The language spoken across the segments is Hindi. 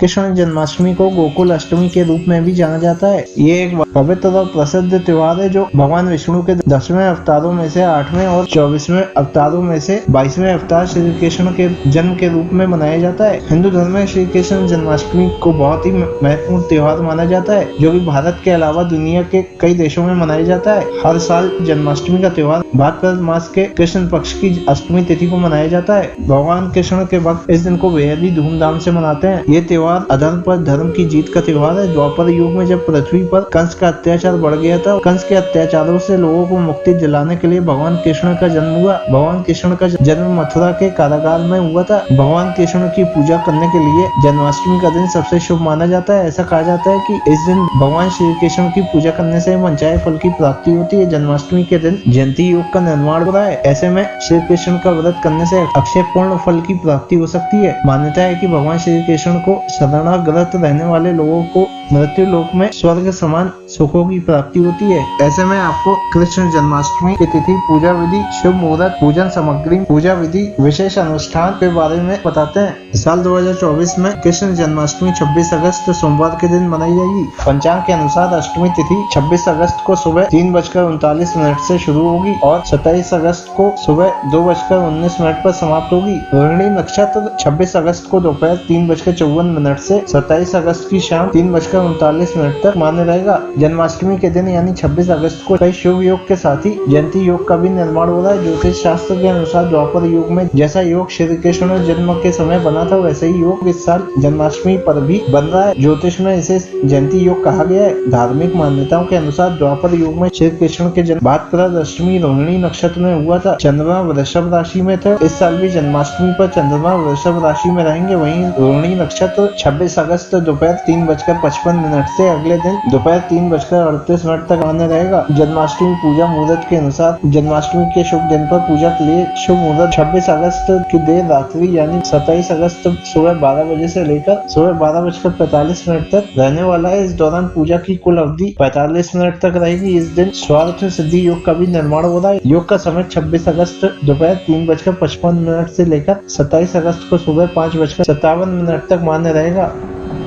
कृष्ण जन्माष्टमी को गोकुल अष्टमी के रूप में भी जाना जाता है। ये एक पवित्र और प्रसिद्ध त्योहार है जो भगवान विष्णु के 10वें अवतारों में से 8वें और 24वें अवतारों में से 22वें अवतार श्री कृष्ण के जन्म के रूप में मनाया जाता है। हिंदू धर्म में श्री कृष्ण जन्माष्टमी को बहुत ही महत्वपूर्ण त्योहार माना जाता है, जो कि भारत के अलावा दुनिया के कई देशों में मनाया जाता है। हर साल जन्माष्टमी का त्योहार भाद्रपद मास के कृष्ण पक्ष की अष्टमी तिथि को मनाया जाता है। भगवान कृष्ण के भक्त इस दिन को बेहद ही धूमधाम से मनाते हैं। ये त्योहार अधर्म पर धर्म की जीत का त्योहार है। द्वापर युग में जब पृथ्वी पर कंस का अत्याचार बढ़ गया था, कंस के अत्याचारों से लोगों को मुक्ति दिलाने के लिए भगवान कृष्ण का जन्म हुआ। भगवान कृष्ण का जन्म मथुरा के कारागार में हुआ था। भगवान कृष्ण की पूजा करने के लिए जन्माष्टमी का दिन सबसे शुभ माना जाता है। ऐसा कहा जाता है कि इस दिन भगवान श्री कृष्ण की पूजा करने से मनचाहे फल की प्राप्ति होती है। जन्माष्टमी के दिन जयंती योग का निर्माण हो रहा है। ऐसे में श्री कृष्ण का व्रत करने से अक्षय पूर्ण फल की प्राप्ति हो सकती है। मान्यता है कि भगवान श्री कृष्ण को शरणागत रहने वाले लोगों को मृत्यु लोक में स्वर्ग समान सुखों की प्राप्ति होती है। ऐसे में आपको कृष्ण जन्माष्टमी की तिथि, पूजा विधि, शुभ मुहूर्त, पूजन सामग्री, पूजा विधि, विशेष अनुष्ठान के बारे में बताते हैं। साल 2024 में कृष्ण जन्माष्टमी 26 अगस्त सोमवार के दिन मनाई जाएगी। पंचांग के अनुसार अष्टमी तिथि 26 अगस्त को सुबह 3:39 से शुरू होगी और 27 अगस्त को सुबह 2:19 पर समाप्त होगी। रोहिणी नक्षत्र 26 अगस्त को दोपहर 3:54 से 27 अगस्त की शाम 3:39 तक मान्य रहेगा। जन्माष्टमी के दिन यानी 26 अगस्त को कई शुभ योग के साथ ही जयंती योग का भी निर्माण हो रहा है। ज्योतिष शास्त्र के अनुसार द्वापर युग में जैसा योग श्री कृष्ण जन्म के समय बना था, वैसे ही योग इस साल जन्माष्टमी पर भी बन रहा है। ज्योतिष में इसे जयंती योग कहा गया है। धार्मिक मान्यताओं के अनुसार द्वापर युग में श्री कृष्ण के जन्म भाद्रपद अष्टमी रोहिणी नक्षत्र में हुआ था। चंद्रमा वृषभ राशि में थे। इस साल भी जन्माष्टमी पर चंद्रमा वृषभ राशि में रहेंगे। वहीं रोहिणी नक्षत्र 26 अगस्त दोपहर 3:55 से अगले दिन दोपहर 3:38 तक मान्य रहेगा। जन्माष्टमी पूजा मुहूर्त के अनुसार जन्माष्टमी के शुभ दिन पर पूजा के लिए शुभ मुहूर्त 26 अगस्त की देर रात्रि यानी 27 अगस्त सुबह 12 बजे से लेकर सुबह 12:45 तक रहने वाला है। इस दौरान पूजा की कुल अवधि 45 मिनट तक रहेगी। इस दिन स्वार्थ सिद्धि योग का भी निर्माण हो रहा है। योग का समय 26 अगस्त दोपहर 3:55 से लेकर 27 अगस्त को सुबह 5:57 तक मान्य रहेगा।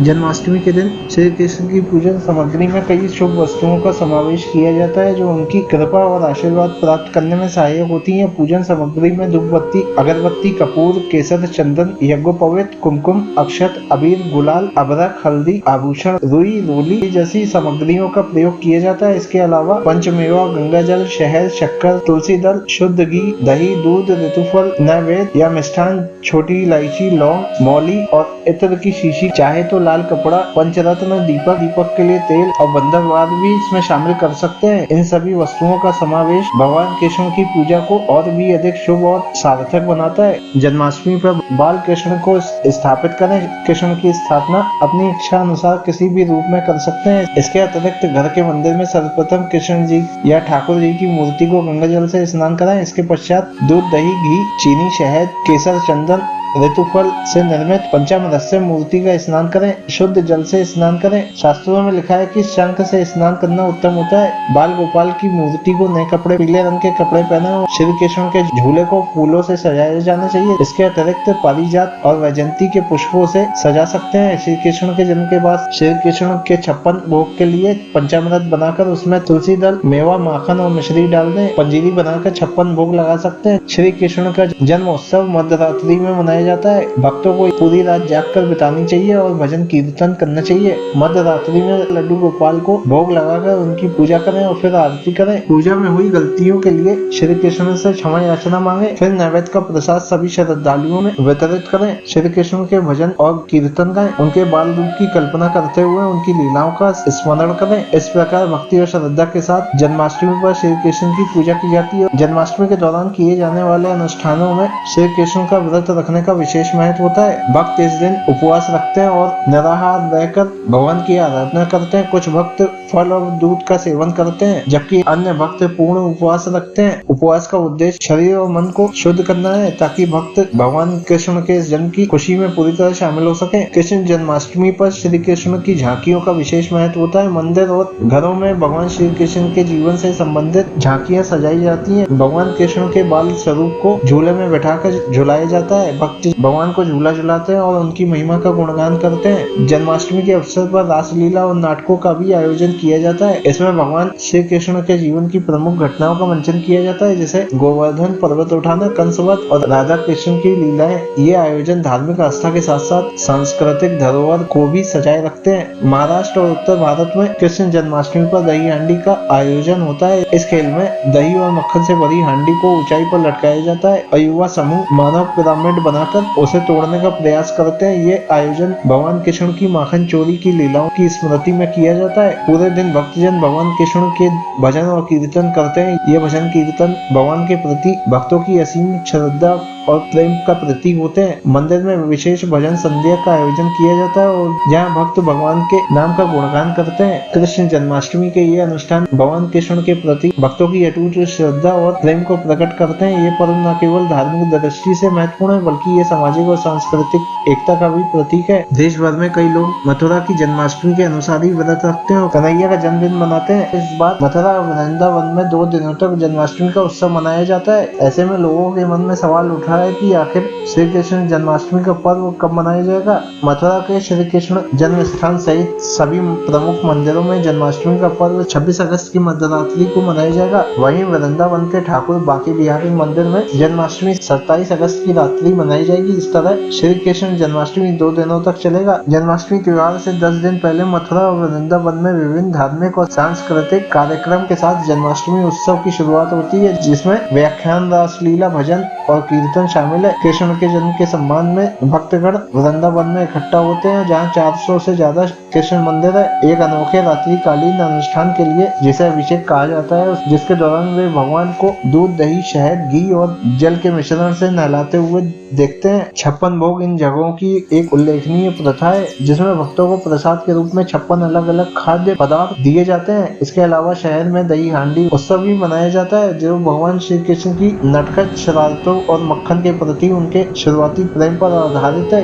जन्माष्टमी के दिन श्री कृष्ण की पूजन सामग्री में कई शुभ वस्तुओं का समावेश किया जाता है जो उनकी कृपा और आशीर्वाद प्राप्त करने में सहायक होती हैं। पूजन सामग्री में धूपबत्ती, अगरबत्ती, कपूर, केसर, चंदन, यज्ञोपवीत, कुमकुम, अक्षत, अबीर, गुलाल, अबरक, हल्दी, आभूषण, रुई, रोली जैसी सामग्रियों का प्रयोग किया जाता है। इसके अलावा पंचमेवा, गंगा जल, शहद, शक्कर, तुलसी दल, शुद्ध घी, दही, दूध, ऋतुफल, नैवेद्य या मिष्ठान, छोटी इलायची, लौंग, मौली और इत्र की शीशी, चाहे तो लाल कपड़ा, पंचरत्न, दीपक के लिए तेल और बंधनवाद भी इसमें शामिल कर सकते हैं। इन सभी वस्तुओं का समावेश भगवान कृष्ण की पूजा को और भी अधिक शुभ और सार्थक बनाता है। जन्माष्टमी पर बाल कृष्ण को स्थापित करें। कृष्ण की स्थापना अपनी इच्छा अनुसार किसी भी रूप में कर सकते हैं। इसके अतिरिक्त घर के मंदिर में सर्वप्रथम कृष्ण जी या ठाकुर जी की मूर्ति को गंगा जल से स्नान कराएं। इसके पश्चात दूध, दही, घी, चीनी, शहद, केसर, चंदन, ऋतुफल से निर्मित पंचामृत से मूर्ति का स्नान करें। शुद्ध जल से स्नान करें। शास्त्रों में लिखा है कि शंख से स्नान करना उत्तम होता है। बाल गोपाल की मूर्ति को नए कपड़े, पीले रंग के कपड़े पहने और श्री कृष्ण के झूले को फूलों से सजाया जाना चाहिए। इसके अतिरिक्त पारिजात और वैजयंती के पुष्पों से सजा सकते हैं। श्री कृष्ण के जन्म के बाद श्री कृष्ण के 56 भोग के लिए पंचामृत बनाकर उसमें तुलसी दल, मेवा, माखन और मिश्री डाल दें। पंजीरी बनाकर 56 भोग लगा सकते हैं। श्री कृष्ण का जन्म उत्सव मध्यरात्रि में मनाया जाता है। भक्तों को पूरी रात जागकर बितानी चाहिए और भजन कीर्तन करना चाहिए। मध्य रात्रि में लड्डू गोपाल को भोग लगाकर उनकी पूजा करें और फिर आरती करें। पूजा में हुई गलतियों के लिए श्री कृष्ण से क्षमा याचना मांगे। फिर नैवेद्य का प्रसाद सभी श्रद्धालुओं में वितरित करें। श्री कृष्ण के भजन और कीर्तन गाएं। उनके बाल रूप की कल्पना करते हुए उनकी लीलाओं का स्मरण करें। इस प्रकार भक्ति और श्रद्धा के साथ जन्माष्टमी पर श्री कृष्ण की पूजा की जाती है। जन्माष्टमी के दौरान किए जाने वाले अनुष्ठानों में श्री कृष्ण का व्रत रखने का विशेष महत्व होता है। भक्त इस दिन उपवास रखते हैं और निराहार रहकर भगवान की आराधना करते हैं। कुछ भक्त फल और दूध का सेवन करते हैं, जबकि अन्य भक्त पूर्ण उपवास रखते हैं। उपवास का उद्देश्य शरीर और मन को शुद्ध करना है ताकि भक्त भगवान कृष्ण के इस जन्म की खुशी में पूरी तरह शामिल हो सके। कृष्ण जन्माष्टमी पर श्री कृष्ण की झांकियों का विशेष महत्व होता है। मंदिर और घरों में भगवान श्री कृष्ण के जीवन से संबंधित झांकियां सजाई जाती हैं। भगवान कृष्ण के बाल स्वरूप को झूले में बैठाकर झुलाया जाता है। भक्त भगवान को झूला झुलाते हैं और उनकी महिमा का गुणगान करते हैं। जन्माष्टमी के अवसर पर रासलीला और नाटकों का भी आयोजन किया जाता है। इसमें भगवान श्री कृष्ण के जीवन की प्रमुख घटनाओं का मंचन किया जाता है, जैसे गोवर्धन पर्वत उठाना, कंसवध और राधा कृष्ण की लीलाएं। ये आयोजन धार्मिक आस्था के साथ साथ सांस्कृतिक धरोहर को भी सजाए रखते हैं। महाराष्ट्र और उत्तर भारत में कृष्ण जन्माष्टमी पर दही हांडी का आयोजन होता है। इस खेल में दही और मक्खन से भरी हांडी को ऊंचाई पर लटकाया जाता है और युवा समूह मानव पिरामिड बनाकर उसे तोड़ने का प्रयास करते हैं। ये आयोजन भगवान कृष्ण की माखन चोरी की लीलाओं की स्मृति में किया जाता है। पूरे दिन भक्तजन भगवान कृष्ण के भजन और कीर्तन करते हैं। ये भजन कीर्तन भगवान के प्रति भक्तों की असीम श्रद्धा और प्रेम का प्रतीक होते हैं। मंदिर में विशेष भजन संध्या का आयोजन किया जाता है और जहाँ भक्त भगवान के नाम का गुणगान करते हैं। कृष्ण जन्माष्टमी के ये अनुष्ठान भगवान कृष्ण के प्रति भक्तों की अटूट श्रद्धा और प्रेम को प्रकट करते हैं। ये पर्व न केवल धार्मिक दृष्टि से महत्वपूर्ण है, बल्कि ये सामाजिक और सांस्कृतिक एकता का भी प्रतीक है। देश भर में कई लोग मथुरा की जन्माष्टमी के अनुसार ही व्रत रखते हैं और कन्हैया का जन्मदिन मनाते हैं। इस बार मथुरा और वृंदावन में 2 दिनों तक जन्माष्टमी का उत्सव मनाया जाता है। ऐसे में लोगों के मन में सवाल उठा है कि आखिर श्री कृष्ण जन्माष्टमी का पर्व कब मनाया जाएगा। मथुरा के श्री कृष्ण जन्म स्थान सहित सभी प्रमुख मंदिरों में जन्माष्टमी का पर्व 26 अगस्त की मध्यरात्रि को मनाया जाएगा। वहीं वृंदावन के ठाकुर बांके बिहारी मंदिर में जन्माष्टमी 27 अगस्त की रात्रि मनाई जाएगी। इस तरह श्री कृष्ण जन्माष्टमी 2 दिनों तक चलेगा। जन्माष्टमी त्योहार से 10 दिन पहले मथुरा और वृंदावन में विभिन्न धार्मिक और सांस्कृतिक कार्यक्रम के साथ जन्माष्टमी उत्सव की शुरुआत होती है, जिसमें व्याख्यान, रासलीला, भजन और कीर्तन शामिल है। कृष्ण के जन्म के सम्मान में भक्तगण वृंदावन में इकट्ठा होते हैं, जहाँ 400 से ज्यादा कृष्ण मंदिर है। एक अनोखे रात्रिकालीन अनुष्ठान के लिए, जिसे अभिषेक कहा जाता है, जिसके दौरान वे भगवान को दूध, दही, शहद, घी और जल के मिश्रण से नहलाते हुए देखते हैं। 56 भोग इन जगहों की एक उल्लेखनीय प्रथा है, जिसमें भक्तों को प्रसाद के रूप में 56 अलग अलग खाद्य पदार्थ दिए जाते हैं। इसके अलावा शहर में दही हांडी उत्सव भी मनाया जाता है, जो भगवान श्री कृष्ण की नटखट शरारतों और मक्खन के प्रति उनके शुरुआती प्रेम पर आधारित है।